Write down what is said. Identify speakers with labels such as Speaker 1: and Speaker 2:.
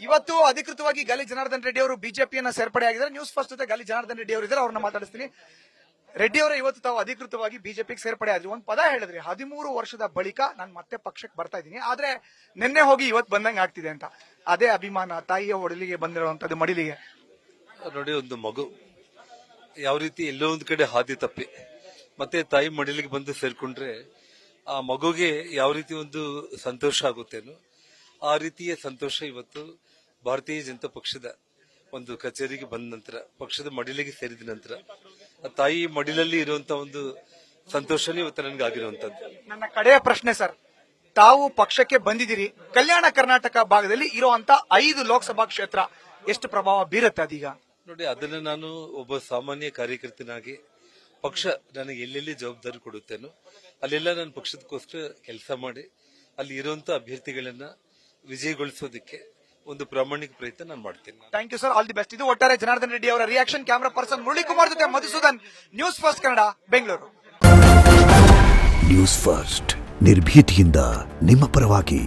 Speaker 1: ಇವತ್ತು ಅಧಿಕೃತವಾಗಿ ಗಾಲಿ ಜನಾರ್ದನ್ ರೆಡ್ಡಿ ಅವರು ಬಿಜೆಪಿಯನ್ನ ಸೇರ್ಪಡೆ ಆಗಿದ್ದಾರೆ. ನ್ಯೂಸ್ ಫಸ್ಟ್ ಜೊತೆ ಗಾಲಿ ಜನಾರ್ದನ್ ರೆಡ್ಡಿ ಅವರು ಇದ್ದಾರೆ, ಅವ್ರನ್ನ ಮಾತಾಡಿಸ್ತೀನಿ. ರೆಡ್ಡಿ ಅವರೇ, ಇವತ್ತು ತಾವು ಅಧಿಕೃತವಾಗಿ ಬಿಜೆಪಿಗೆ ಸೇರ್ಪಡೆ ಆದ್ರಿ. ಒಂದ್ ಪದ ಹೇಳಿದ್ರಿ, 13 ವರ್ಷದ ಬಳಿಕ ನಾನು ಮತ್ತೆ ಪಕ್ಷಕ್ಕೆ ಬರ್ತಾ ಇದ್ದೀನಿ, ಆದ್ರೆ ನಿನ್ನೆ ಹೋಗಿ ಇವತ್ತು ಬಂದಂಗೆ ಆಗ್ತಿದೆ ಅಂತ. ಅದೇ ಅಭಿಮಾನ, ತಾಯಿಯ ಒಡಲಿಗೆ ಬಂದಿರುವಂತದ್ದು, ಮಡಿಲಿಗೆ.
Speaker 2: ನೋಡಿ, ಒಂದು ಮಗು ಯಾವ ರೀತಿ ಎಲ್ಲೋ ಒಂದ್ ಕಡೆ ಹಾದಿ ತಪ್ಪಿ ಮತ್ತೆ ತಾಯಿ ಮಡಿಲಿಗೆ ಬಂದು ಸೇರ್ಕೊಂಡ್ರೆ ಆ ಮಗುಗೆ ಯಾವ ರೀತಿ ಒಂದು ಸಂತೋಷ ಆಗುತ್ತೇನೋ ಆ ರೀತಿಯ ಸಂತೋಷ ಇವತ್ತು ಭಾರತೀಯ ಜನತಾ ಪಕ್ಷದ ಒಂದು ಕಚೇರಿಗೆ ಬಂದ ನಂತರ, ಪಕ್ಷದ ಮಡಿಲಿಗೆ ಸೇರಿದ ನಂತರ ಆ ತಾಯಿ ಮಡಿಲಲ್ಲಿ ಇರುವಂತ ಒಂದು ಸಂತೋಷನೇ ಇವತ್ತು ನನಗೆ ಆಗಿರುವಂತದ್ದು.
Speaker 1: ನನ್ನ ಕಡೆಯ ಪ್ರಶ್ನೆ ಸರ್, ತಾವು ಪಕ್ಷಕ್ಕೆ ಬಂದಿದ್ದೀರಿ, ಕಲ್ಯಾಣ ಕರ್ನಾಟಕ ಭಾಗದಲ್ಲಿ ಇರುವಂತ 5 ಲೋಕಸಭಾ ಕ್ಷೇತ್ರ ಎಷ್ಟು ಪ್ರಭಾವ ಬೀರುತ್ತೆ ಅದೀಗ?
Speaker 2: ನೋಡಿ, ಅದನ್ನ ನಾನು ಒಬ್ಬ ಸಾಮಾನ್ಯ ಕಾರ್ಯಕರ್ತನಾಗಿ ಪಕ್ಷ ನನಗೆ ಎಲ್ಲೆಲ್ಲಿ ಜವಾಬ್ದಾರಿ ಕೊಡುತ್ತೇನೋ ಅಲ್ಲೆಲ್ಲ ನಾನು ಪಕ್ಷದಕ್ಕೋಸ್ಕರ ಕೆಲಸ ಮಾಡಿ ಅಲ್ಲಿ ಇರುವಂತ ಅಭ್ಯರ್ಥಿಗಳನ್ನ ವಿಜಯಗೊಳಿಸೋದಕ್ಕೆ ಒಂದು ಪ್ರಾಮಾಣಿಕ ಪ್ರಯತ್ನ ನಾನು ಮಾಡ್ತೀನಿ.
Speaker 1: Thank you sir, all the best. ಇದು ಒಟ್ಟಾರೆ ಜನಾರ್ದನ್ ರೆಡ್ಡಿ ಅವರ reaction. Camera person Murali Kumar ಜೊತೆ Madhusudan, News First Kannada, Bengaluru.
Speaker 3: News First ನಿರ್ಭೀತಿಯಿಂದ ನಿಮ್ಮ ಪರವಾಗಿ.